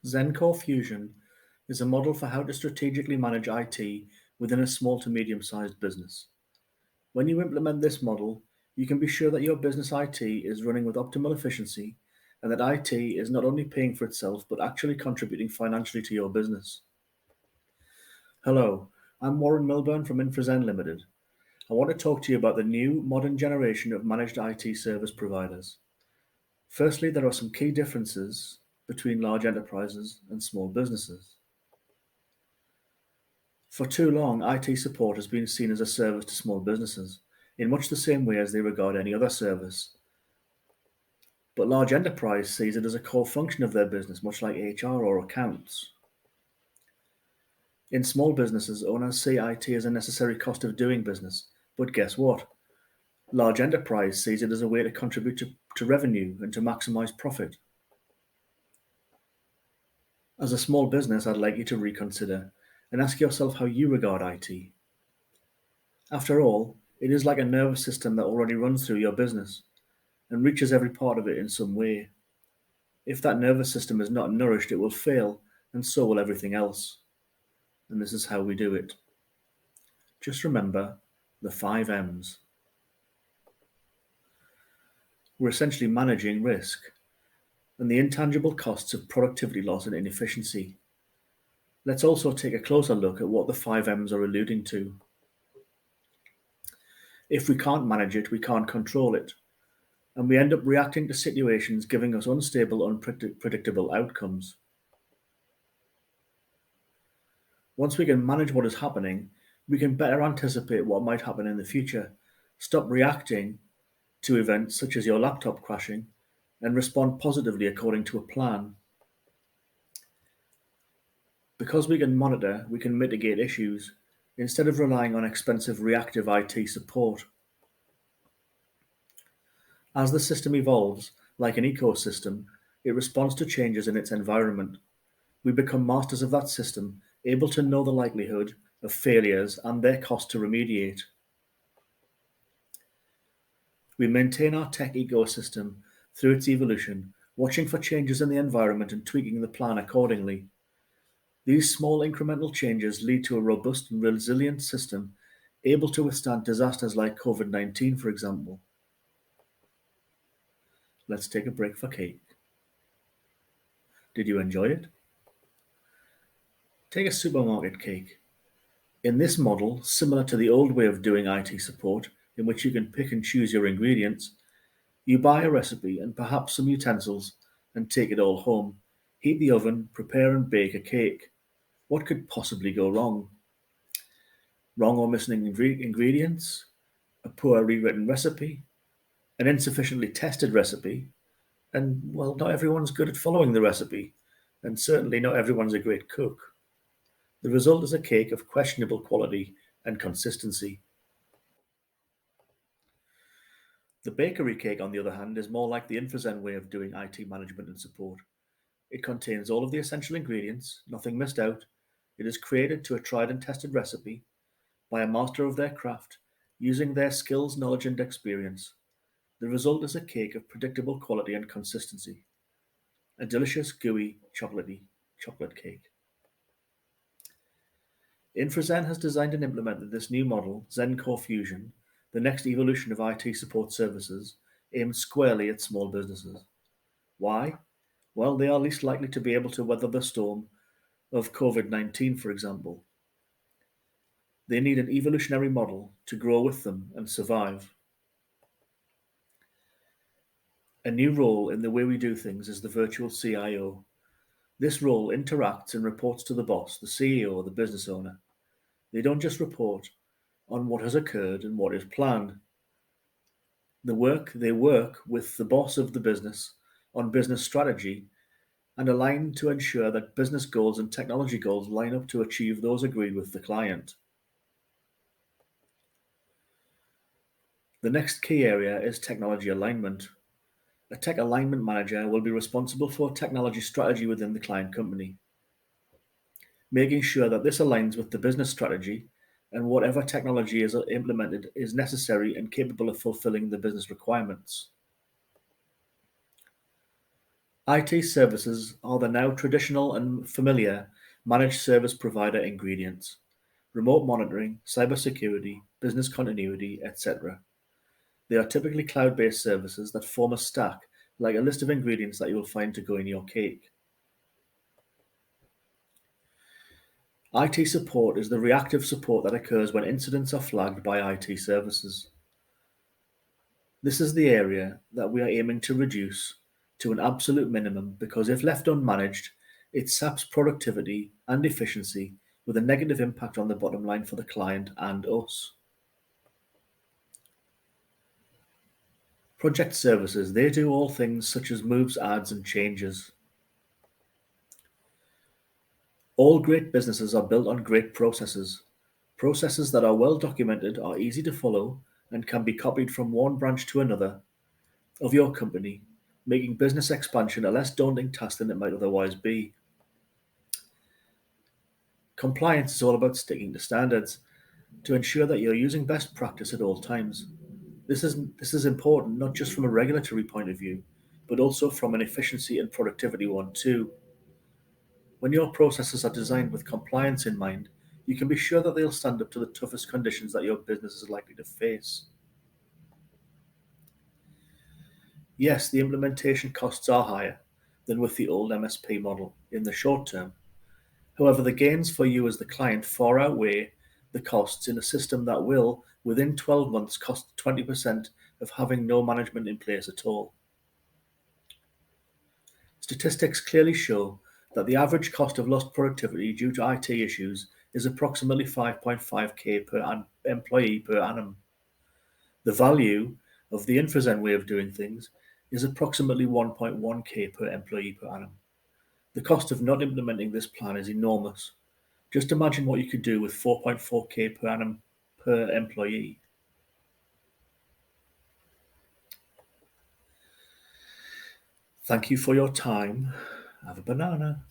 ZenCore Fusion is a model for how to strategically manage IT within a small to medium-sized business. When you implement this model, you can be sure that your business IT is running with optimal efficiency and that IT is not only paying for itself but actually contributing financially to your business. Hello, I'm Warren Milburn from InfraZen Limited. I want to talk to you about the new modern generation of managed IT service providers. Firstly, there are some key differences between large enterprises and small businesses. For too long, IT support has been seen as a service to small businesses, in much the same way as they regard any other service. But large enterprise sees it as a core function of their business, much like HR or accounts. In small businesses, owners see IT as a necessary cost of doing business, but guess what? Large enterprise sees it as a way to contribute to revenue and to maximize profit. As a small business, I'd like you to reconsider and ask yourself how you regard IT. After all, it is like a nervous system that already runs through your business and reaches every part of it in some way. If that nervous system is not nourished, it will fail, and so will everything else. And this is how we do it. Just remember the 5 M's. We're essentially managing risk and the intangible costs of productivity loss and inefficiency. Let's also take a closer look at what the 5 M's are alluding to. If we can't manage it, we can't control it, and we end up reacting to situations giving us unstable, unpredictable outcomes. Once we can manage what is happening, we can better anticipate what might happen in the future, stop reacting to events such as your laptop crashing, and respond positively according to a plan. Because we can monitor, we can mitigate issues, instead of relying on expensive reactive IT support. As the system evolves, like an ecosystem, it responds to changes in its environment. We become masters of that system, able to know the likelihood of failures and their cost to remediate. We maintain our tech ecosystem through its evolution, watching for changes in the environment and tweaking the plan accordingly. These small incremental changes lead to a robust and resilient system able to withstand disasters like COVID-19, for example. Let's take a break for cake. Did you enjoy it? Take a supermarket cake. In this model, similar to the old way of doing IT support, in which you can pick and choose your ingredients, you buy a recipe and perhaps some utensils and take it all home, heat the oven, prepare and bake a cake. What could possibly go wrong? Wrong or missing ingredients? A poor rewritten recipe? An insufficiently tested recipe? And, well, not everyone's good at following the recipe, and certainly not everyone's a great cook. The result is a cake of questionable quality and consistency. The bakery cake, on the other hand, is more like the InfraZen way of doing IT management and support. It contains all of the essential ingredients, nothing missed out. It is created to a tried and tested recipe by a master of their craft, using their skills, knowledge, and experience. The result is a cake of predictable quality and consistency. A delicious, gooey, chocolatey chocolate cake. InfraZen has designed and implemented this new model, ZenCore Fusion, the next evolution of IT support services, aimed squarely at small businesses. Why? Well, they are least likely to be able to weather the storm of COVID-19, for example. They need an evolutionary model to grow with them and survive. A new role in the way we do things is the virtual CIO. This role interacts and reports to the boss, the CEO, or the business owner. They don't just report on what has occurred and what is planned. They work with the boss of the business on business strategy and align to ensure that business goals and technology goals line up to achieve those agreed with the client. The next key area is technology alignment. A tech alignment manager will be responsible for technology strategy within the client company, making sure that this aligns with the business strategy and whatever technology is implemented is necessary and capable of fulfilling the business requirements. IT services are the now traditional and familiar managed service provider ingredients: remote monitoring, cybersecurity, business continuity, etc. They are typically cloud-based services that form a stack, like a list of ingredients that you will find to go in your cake. IT support is the reactive support that occurs when incidents are flagged by IT services. This is the area that we are aiming to reduce to an absolute minimum because if left unmanaged, it saps productivity and efficiency with a negative impact on the bottom line for the client and us. Project services, they do all things such as moves, adds, and changes. All great businesses are built on great processes. Processes that are well documented, are easy to follow, and can be copied from one branch to another of your company, making business expansion a less daunting task than it might otherwise be. Compliance is all about sticking to standards to ensure that you're using best practice at all times. This is important not just from a regulatory point of view, but also from an efficiency and productivity one too. When your processes are designed with compliance in mind, you can be sure that they'll stand up to the toughest conditions that your business is likely to face. Yes, the implementation costs are higher than with the old MSP model in the short term. However, the gains for you as the client far outweigh the costs in a system that will, within 12 months, cost 20% of having no management in place at all. Statistics clearly show that the average cost of lost productivity due to IT issues is approximately 5.5k per employee per annum. The value of the InfoZen way of doing things is approximately 1.1k per employee per annum. The cost of not implementing this plan is enormous. Just imagine what you could do with 4.4k per annum per employee. Thank you for your time. Have a banana.